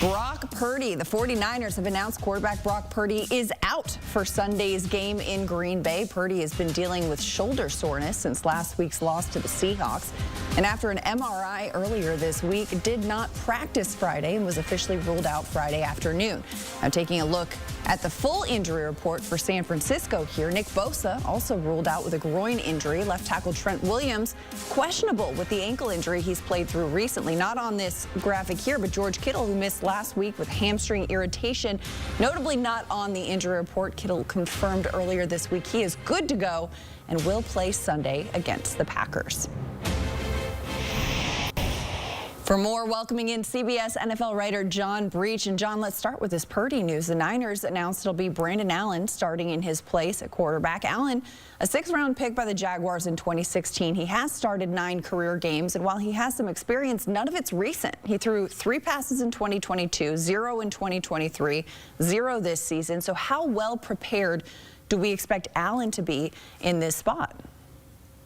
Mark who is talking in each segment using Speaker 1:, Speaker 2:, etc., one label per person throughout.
Speaker 1: Brock Purdy, the 49ers have announced quarterback Brock Purdy is out for Sunday's game in Green Bay. Purdy has been dealing with shoulder soreness since last week's loss to the Seahawks. And after an MRI earlier this week, did not practice Friday and was officially ruled out Friday afternoon. Now taking a look at the full injury report for San Francisco here, Nick Bosa also ruled out with a groin injury. Left tackle Trent Williams questionable with the ankle injury he's played through recently. Not on this graphic here, but George Kittle, who missed last week with hamstring irritation, notably not on the injury report. Kittle confirmed earlier this week he is good to go and will play Sunday against the Packers. For more, welcoming in CBS NFL writer John Breech. And John, let's start with this Purdy news. The Niners announced it'll be Brandon Allen starting in his place at quarterback. Allen, a sixth-round pick by the Jaguars in 2016. He has started 9 career games, and while he has some experience, none of it's recent. He threw 3 passes in 2022, 0 in 2023, 0 this season. So how well prepared do we expect Allen to be in this spot?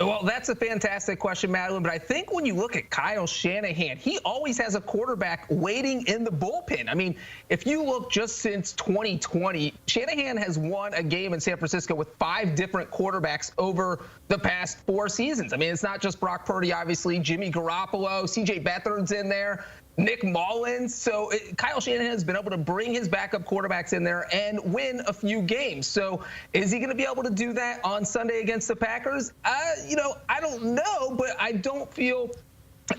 Speaker 2: Well, that's a fantastic question, Madeline, but I think when you look at Kyle Shanahan, he always has a quarterback waiting in the bullpen. I mean, if you look just since 2020, Shanahan has won a game in San Francisco with 5 different quarterbacks over the past 4 seasons. I mean, it's not just Brock Purdy, obviously. Jimmy Garoppolo, C.J. Beathard's in there, Nick Mullins. So Kyle Shanahan has been able to bring his backup quarterbacks in there and win a few games. So is he going to be able to do that on Sunday against the Packers? I don't know, but I don't feel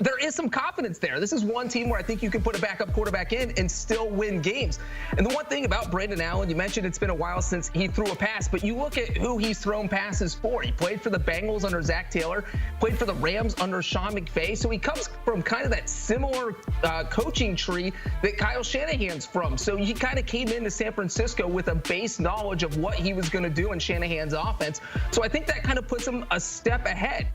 Speaker 2: there is some confidence there. This is one team where I think you can put a backup quarterback in and still win games. And the one thing about Brandon Allen, you mentioned it's been a while since he threw a pass, but you look at who he's thrown passes for. He played for the Bengals under Zach Taylor, played for the Rams under Sean McVay. So he comes from kind of that similar coaching tree that Kyle Shanahan's from. So he kind of came into San Francisco with a base knowledge of what he was going to do in Shanahan's offense. So I think that kind of puts him a step ahead.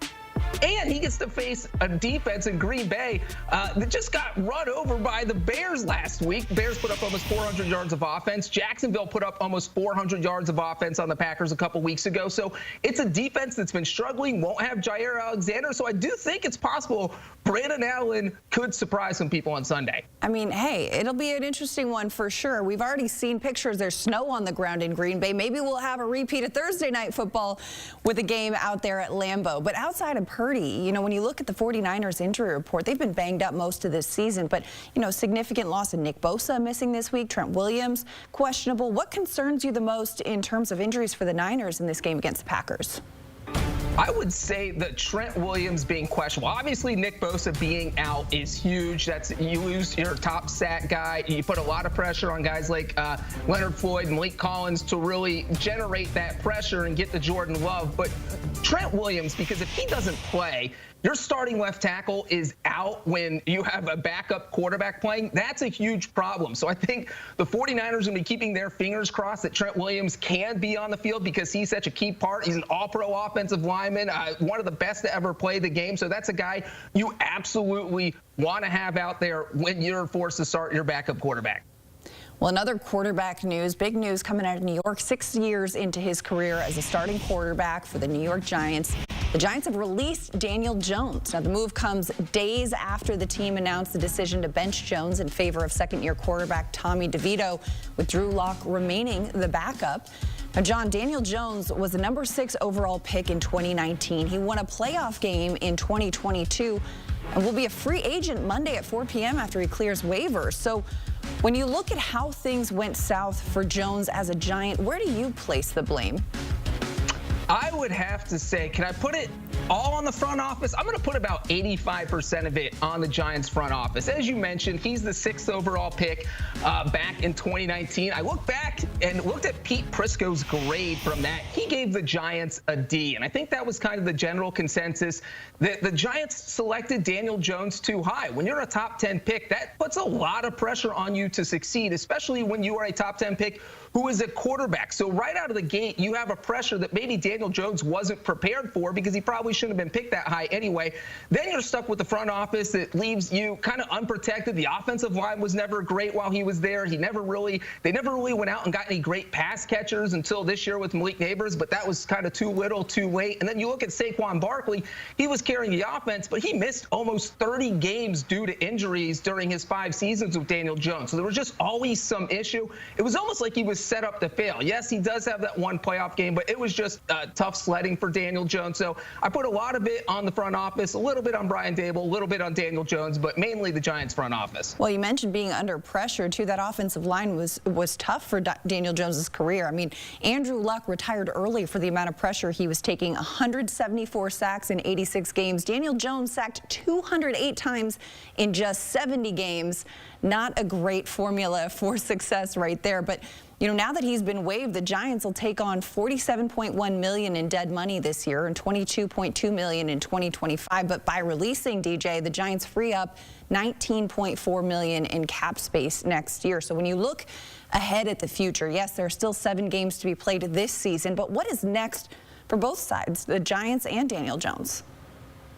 Speaker 2: And he gets to face a defense in Green Bay that just got run over by the Bears last week. Bears put up almost 400 yards of offense. Jacksonville put up almost 400 yards of offense on the Packers a couple weeks ago. So it's a defense that's been struggling, won't have Jair Alexander. So I do think it's possible Brandon Allen could surprise some people on Sunday.
Speaker 1: I mean, hey, it'll be an interesting one for sure. We've already seen pictures. There's snow on the ground in Green Bay. Maybe we'll have a repeat of Thursday Night Football with a game out there at Lambeau. But outside of Purdy, when you look at the 49ers injury report, they've been banged up most of this season. But, significant loss of Nick Bosa missing this week, Trent Williams questionable. What concerns you the most in terms of injuries for the Niners in this game against the Packers?
Speaker 2: I would say that Trent Williams being questionable. Obviously, Nick Bosa being out is huge. You lose your top sack guy. You put a lot of pressure on guys like Leonard Floyd and Malik Collins to really generate that pressure and get the Jordan Love. But Trent Williams, because if he doesn't play, your starting left tackle is out when you have a backup quarterback playing. That's a huge problem. So I think the 49ers are going to be keeping their fingers crossed that Trent Williams can be on the field because he's such a key part. He's an all-pro offensive lineman, one of the best to ever play the game. So that's a guy you absolutely want to have out there when you're forced to start your backup quarterback.
Speaker 1: Well, another quarterback news, big news coming out of New York. 6 years into his career as a starting quarterback for the New York Giants, the Giants have released Daniel Jones. Now, the move comes days after the team announced the decision to bench Jones in favor of second-year quarterback Tommy DeVito, with Drew Lock remaining the backup. Now, John, Daniel Jones was the number 6 overall pick in 2019. He won a playoff game in 2022 and will be a free agent Monday at 4 p.m. after he clears waivers. So when you look at how things went south for Jones as a Giant, where do you place the blame?
Speaker 2: I would have to say, can I put it all on the front office? I'm going to put about 85% of it on the Giants front office. As you mentioned, he's the 6th overall pick back in 2019. I looked back and looked at Pete Prisco's grade from that. He gave the Giants a D, and I think that was kind of the general consensus that the Giants selected Daniel Jones too high. When you're a top 10 pick, that puts a lot of pressure on you to succeed, especially when you are a top 10 pick who is a quarterback. So right out of the gate, you have a pressure that maybe Daniel Jones wasn't prepared for because he probably shouldn't have been picked that high anyway. Then you're stuck with the front office that leaves you kind of unprotected. The offensive line was never great while he was there. They never really went out and got any great pass catchers until this year with Malik Neighbors, but that was kind of too little, too late. And then you look at Saquon Barkley, he was carrying the offense, but he missed almost 30 games due to injuries during his 5 seasons with Daniel Jones. So there was just always some issue. It was almost like he was set up to fail. Yes, he does have that one playoff game, but it was just tough sledding for Daniel Jones. So I put a lot of it on the front office, a little bit on Brian Dable, a little bit on Daniel Jones, but mainly the Giants front office.
Speaker 1: Well, you mentioned being under pressure, too. That offensive line was tough for Daniel Jones's career. I mean, Andrew Luck retired early for the amount of pressure he was taking. 174 sacks in 86 games. Daniel Jones sacked 208 times in just 70 games. Not a great formula for success right there. But, you know, now that he's been waived, the Giants will take on $47.1 million in dead money this year and $22.2 million in 2025. But by releasing DJ, the Giants free up $19.4 million in cap space next year. So when you look ahead at the future, yes, there are still 7 games to be played this season. But what is next for both sides, the Giants and Daniel Jones?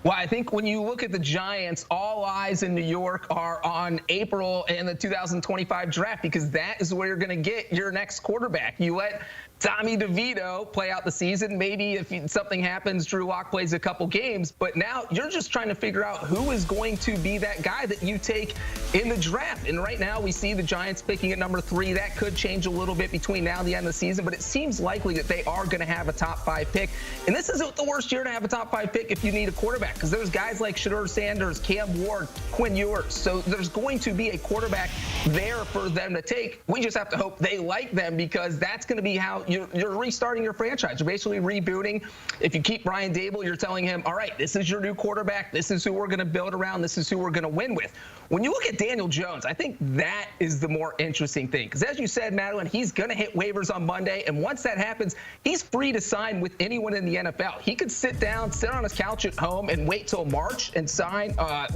Speaker 2: Well, I think when you look at the Giants, all eyes in New York are on April and the 2025 draft, because that is where you're going to get your next quarterback. You let Tommy DeVito play out the season. Maybe if something happens, Drew Lock plays a couple games. But now you're just trying to figure out who is going to be that guy that you take in the draft. And right now we see the Giants picking at number 3. That could change a little bit between now and the end of the season, but it seems likely that they are going to have a top 5 pick. And this isn't the worst year to have a top 5 pick if you need a quarterback, because there's guys like Shedeur Sanders, Cam Ward, Quinn Ewers. So there's going to be a quarterback there for them to take. We just have to hope they like them, because that's going to be how you're restarting your franchise. You're basically rebooting. If you keep Brian Dable, you're telling him, all right, this is your new quarterback. This is who we're going to build around. This is who we're going to win with. When you look at Daniel Jones, I think that is the more interesting thing, because as you said, Madeline, he's going to hit waivers on Monday. And once that happens, he's free to sign with anyone in the NFL. He could sit on his couch at home and wait till March and sign, or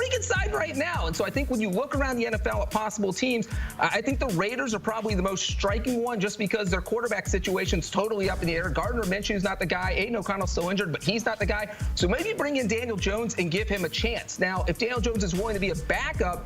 Speaker 2: he can sign right now. And so I think when you look around the NFL at possible teams, I think the Raiders are probably the most striking one, just because their quarterback situation's totally up in the air. Gardner Minshew's not the guy. Aiden O'Connell's still injured, but he's not the guy. So maybe bring in Daniel Jones and give him a chance. Now, if Daniel Jones is willing to be a backup,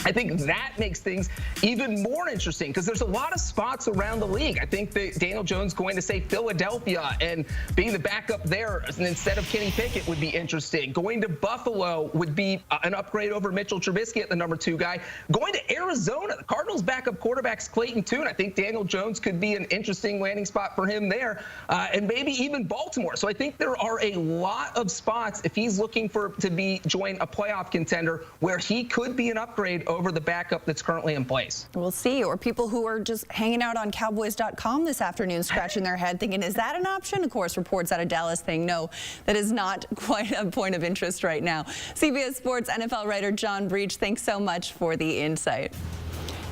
Speaker 2: I think that makes things even more interesting, because there's a lot of spots around the league. I think that Daniel Jones going to, say, Philadelphia and being the backup there instead of Kenny Pickett would be interesting. Going to Buffalo would be an upgrade over Mitchell Trubisky at the number 2 guy. Going to Arizona, the Cardinals' backup quarterback's Clayton Tune. I think Daniel Jones could be an interesting landing spot for him there, and maybe even Baltimore. So I think there are a lot of spots, if he's looking to join a playoff contender, where he could be an upgrade over the backup that's currently in place.
Speaker 1: We'll see. Or people who are just hanging out on Cowboys.com this afternoon, scratching their head thinking, is that an option? Of course, reports out of Dallas saying, no, that is not quite a point of interest right now. CBS Sports NFL writer John Breech, thanks so much for the insight.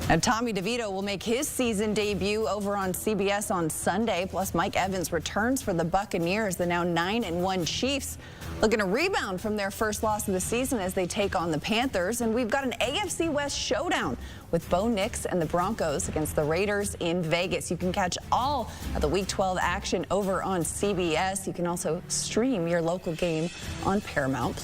Speaker 1: And Tommy DeVito will make his season debut over on CBS on Sunday. Plus, Mike Evans returns for the Buccaneers, the now 9-1 Chiefs, looking to rebound from their first loss of the season as they take on the Panthers. And we've got an AFC West showdown with Bo Nix and the Broncos against the Raiders in Vegas. You can catch all of the Week 12 action over on CBS. You can also stream your local game on Paramount+.